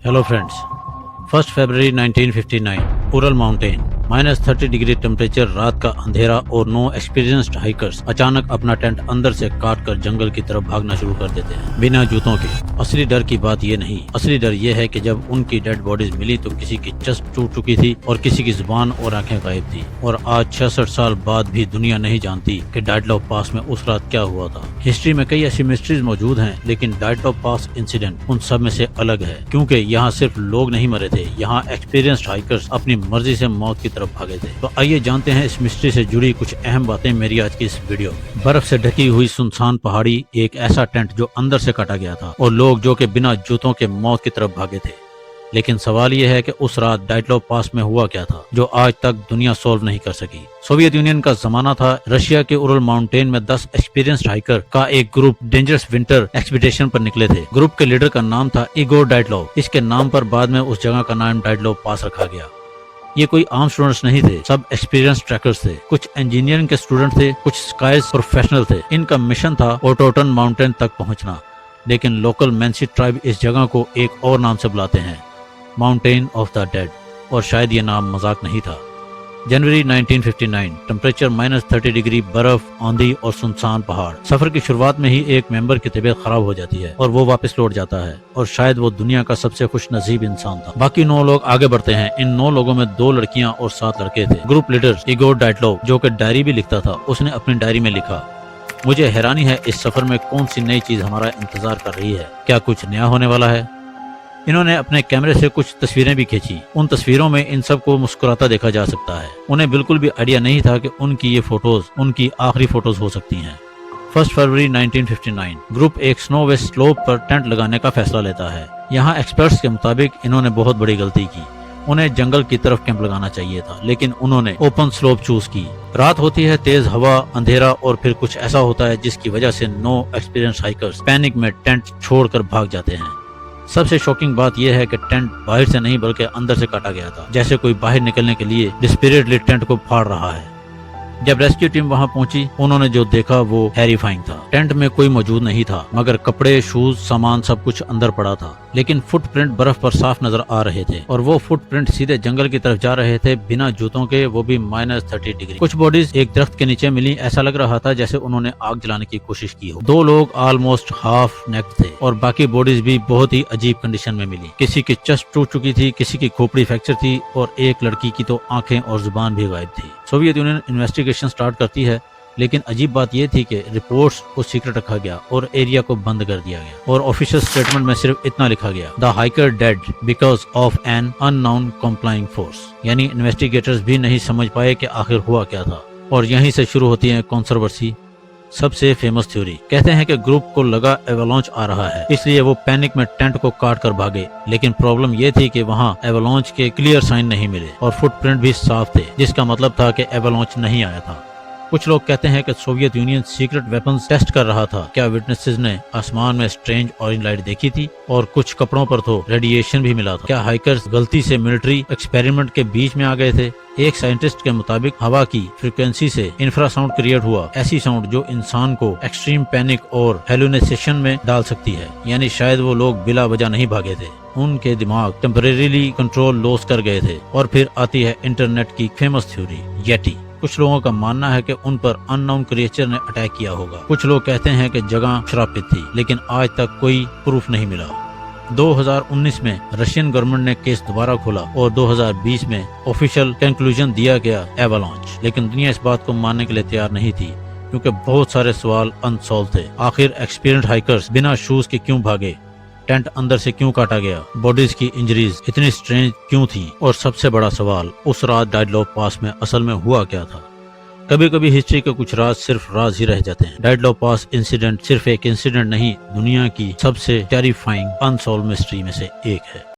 Hello friends. 1 February 1959, Ural Mountain, -30 degree temperature, रात का अंधेरा और 9 एक्सपीरियंस्ड हाइकर्स अचानक अपना टेंट अंदर से काट कर जंगल की तरफ भागना शुरू कर देते हैं बिना जूतों के। असली डर की बात ये नहीं, असली डर ये है कि जब उनकी डेड बॉडीज मिली तो किसी की चेस्ट टूट चुकी थी और किसी की जुबान और आंखें गायब थी। और आज 66 साल बाद भी दुनिया नहीं जानती कि डाइडलॉफ पास में उस रात क्या हुआ था। हिस्ट्री में कई ऐसी मिस्ट्रीज मौजूद हैं, लेकिन डाइडलॉफ पास इंसिडेंट उन सब में से अलग है, क्योंकि यहाँ सिर्फ लोग नहीं मरे थे, यहाँ एक्सपीरियंस्ड हाइकर्स अपनी मर्जी से मौत की तरफ भागे थे। तो आइए जानते हैं इस मिस्ट्री से जुड़ी कुछ अहम बातें मेरी आज की इस वीडियो में। बर्फ से ढकी हुई सुनसान पहाड़ी, एक ऐसा टेंट जो अंदर से काटा गया था, और लोग जो कि बिना जूतों के मौत की तरफ भागे थे। लेकिन सवाल यह है कि उस रात डाइडलॉफ पास में हुआ क्या था जो आज तक दुनिया सोल्व नहीं कर सकी। सोवियत यूनियन का जमाना था। रशिया के उरल माउंटेन में 10 एक्सपीरियंस्ड हाइकर का एक ग्रुप डेंजरस विंटर एक्सपीडिशन पर निकले थे। ग्रुप के लीडर का नाम था इगोर डाइडलॉफ। इसके नाम पर बाद में उस जगह का नाम डाइडलॉफ पास रखा गया। ये कोई आम स्टूडेंट्स नहीं थे, सब एक्सपीरियंस ट्रैकर्स थे। कुछ इंजीनियरिंग के स्टूडेंट थे, कुछ स्काइज प्रोफेशनल थे। इनका मिशन था ओटोटन माउंटेन तक पहुंचना, लेकिन लोकल मेंसी ट्राइब इस जगह को एक और नाम से बुलाते हैं, माउंटेन ऑफ द डेड, और शायद ये नाम मजाक नहीं था। जनवरी 1959, टेम्परेचर -30 डिग्री, बर्फ, आंधी और सुनसान पहाड़। सफर की शुरुआत में ही एक मेंबर की तबीयत खराब हो जाती है और वो वापस लौट जाता है, और शायद वो दुनिया का सबसे खुश नसीब इंसान था। बाकी 9 लोग आगे बढ़ते हैं। इन 9 लोगों में 2 लड़कियां और 7 लड़के थे। ग्रुप लीडर इगोर डाइडलॉफ, जो कि डायरी भी लिखता था, उसने अपनी डायरी में लिखा, मुझे हैरानी है इस सफर में कौन सी नई चीज हमारा इंतजार कर रही है, क्या कुछ नया होने वाला है। इन्होंने अपने कैमरे से कुछ तस्वीरें भी खींची। उन तस्वीरों में इन सब को मुस्कुराता देखा जा सकता है। उन्हें बिल्कुल भी आइडिया नहीं था कि उनकी ये फोटोज उनकी आखिरी फोटोज हो सकती हैं। 1 फरवरी 1959, ग्रुप एक स्नो वेस्ट स्लोप पर टेंट लगाने का फैसला लेता है। यहाँ एक्सपर्ट्स के मुताबिक इन्होंने बहुत बड़ी गलती की। उन्हें जंगल की तरफ कैंप लगाना चाहिए था, लेकिन उन्होंने ओपन स्लोप चूज की। रात होती है, तेज हवा, अंधेरा, और फिर कुछ ऐसा होता है जिसकी वजह से 9 एक्सपीरियंस हाइकर्स पैनिक में टेंट छोड़कर भाग जाते हैं। सबसे शॉकिंग बात यह है कि टेंट बाहर से नहीं बल्कि अंदर से काटा गया था, जैसे कोई बाहर निकलने के लिए डिस्परेटली टेंट को फाड़ रहा है। जब रेस्क्यू टीम वहां पहुंची, उन्होंने जो देखा वो हैरिफाइंग था। टेंट में कोई मौजूद नहीं था, मगर कपड़े, शूज, सामान सब कुछ अंदर पड़ा था। लेकिन फुटप्रिंट बर्फ पर साफ नजर आ रहे थे, और वो फुटप्रिंट सीधे जंगल की तरफ जा रहे थे, बिना जूतों के, वो भी -30 डिग्री। कुछ बॉडीज एक दरख्त के नीचे मिली। ऐसा लग रहा था जैसे उन्होंने आग जलाने की कोशिश की हो। 2 लोग ऑलमोस्ट हाफ नेक्ड थे, और बाकी बॉडीज भी बहुत ही अजीब कंडीशन में मिली। किसी की चेस्ट टूट चुकी थी, किसी की खोपड़ी फ्रैक्चर थी, और एक लड़की की तो आंखें और जुबान भी गायब थी। सोवियत यूनियन इन्वेस्टिगेशन स्टार्ट करती है, लेकिन अजीब बात यह थी कि रिपोर्ट्स को सीक्रेट रखा गया और एरिया को बंद कर दिया गया, और ऑफिशियल स्टेटमेंट में सिर्फ इतना लिखा गया, the hiker dead because of an unknown complying force. यानी इन्वेस्टिगेटर्स भी नहीं समझ पाए कि आखिर हुआ क्या था। और यहीं से शुरू होती है कंट्रोवर्सी। सबसे फेमस थ्योरी कहते हैं कि ग्रुप को लगा एवलांच आ रहा है, इसलिए वो पैनिक में टेंट को काट कर भागे। लेकिन प्रॉब्लम ये थी कि वहाँ एवलांच के क्लियर साइन नहीं मिले, और फुटप्रिंट भी साफ थे, जिसका मतलब था कि एवलांच नहीं आया था। कुछ लोग कहते हैं कि Soviet Union secret weapons test कर रहा था। क्या विटनेसेस ने आसमान में स्ट्रेंज ऑरेंज लाइट देखी थी, और कुछ कपड़ों पर तो रेडिएशन भी मिला था। क्या हाइकर्स गलती से मिलिट्री एक्सपेरिमेंट के बीच में आ गए थे। एक साइंटिस्ट के मुताबिक हवा की फ्रीक्वेंसी से इंफ्रासाउंड क्रिएट हुआ, ऐसी साउंड जो इंसान को एक्सट्रीम पैनिक और हेलुसिनेशन में डाल सकती है। यानी शायद वो लोग बिला वजह नहीं भागे थे, उनके दिमाग टेम्परेरीली कंट्रोल लॉस कर गए थे। और फिर आती है इंटरनेट की फेमस थ्योरी, येटी। कुछ लोगों का मानना है कि उन पर अननोन क्रिएचर ने अटैक किया होगा। कुछ लोग कहते हैं कि जगह श्रापित थी, लेकिन आज तक कोई प्रूफ नहीं मिला। 2019 में रशियन गवर्नमेंट ने केस दोबारा खोला, और 2020 में ऑफिशियल कंक्लूजन दिया गया एवलांच। लेकिन दुनिया इस बात को मानने के लिए तैयार नहीं थी, क्योंकि बहुत सारे सवाल अनसॉल्व थे। आखिर एक्सपीरियंस्ड हाइकर्स बिना शूज के क्यों भागे, टेंट अंदर से क्यों काटा गया, बॉडीज की इंजरीज इतनी स्ट्रेंज क्यों थी, और सबसे बड़ा सवाल, उस रात डाइडलॉफ पास में असल में हुआ क्या था। कभी कभी हिस्ट्री के कुछ राज सिर्फ राज ही रह जाते हैं। डाइडलॉफ पास इंसिडेंट सिर्फ एक इंसिडेंट नहीं, दुनिया की सबसे टेरिफाइंग अनसॉल्व मिस्ट्री में से एक है।